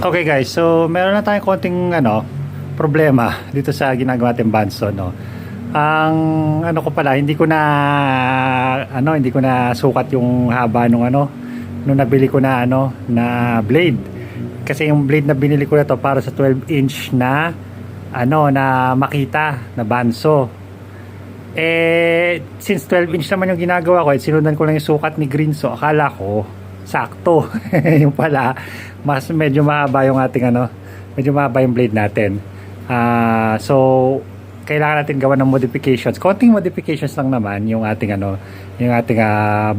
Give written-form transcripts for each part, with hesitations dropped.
Okay guys, so meron na tayong konting problema dito sa ginagawa nating bandsaw, no. Ang ko pala, hindi ko na sukat yung haba nung nung nabili ko na na blade. Kasi yung blade na binili ko na to para sa 12 inch na na makita na bandsaw. Since 12 inch naman yung ginagawa ko, sinundan ko lang yung sukat ni Green, so akala ko sakto. Yung pala medyo mahaba yung ating medyo mahaba yung blade natin. So kailangan natin gawa ng modifications, konting modifications lang naman yung ating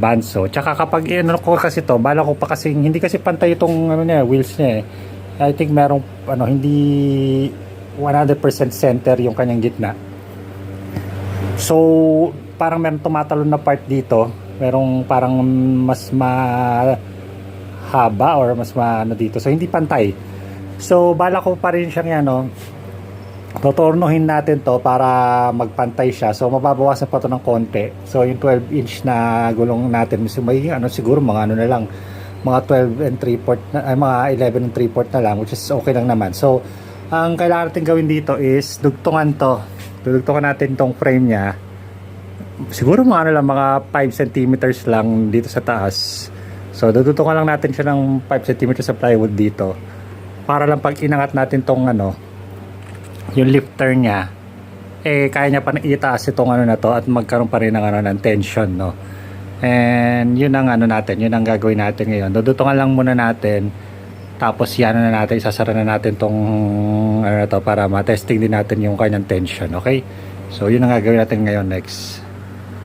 bandsaw. Tsaka kapag ko kasi to, bala ko pa kasi hindi kasi pantay itong wheels niya I think merong hindi 100% center yung kanyang gitna. So parang meron tumatalon na part dito, merong parang mas mahaba or mas dito, so hindi pantay. So bala ko pa rin siyang totornohin natin to para magpantay siya. So mababawasan pa to ng konti. So yung 12 inch na gulong natin may siguro mga na lang, mga 12 and 3/4 na, mga 11 and 3/4 na lang, which is okay lang naman. So ang kailangan natin gawin dito is dugtungan natin tong frame nya. Siguro mga mga 5 centimeters lang dito sa taas. So dudutungan lang natin siya ng 5 centimeters sa plywood dito, para lang pag inangat natin tong yung lifter nya, kaya niya pa itaas itong na to at magkaroon pa rin ng ng tension, no. And yun ang natin, yun ang gagawin natin ngayon. Dudutungan lang muna natin, tapos natin, isasara na natin tong to para ma-testing din natin yung kanyang tension. Okay, so yun ang gagawin natin ngayon next.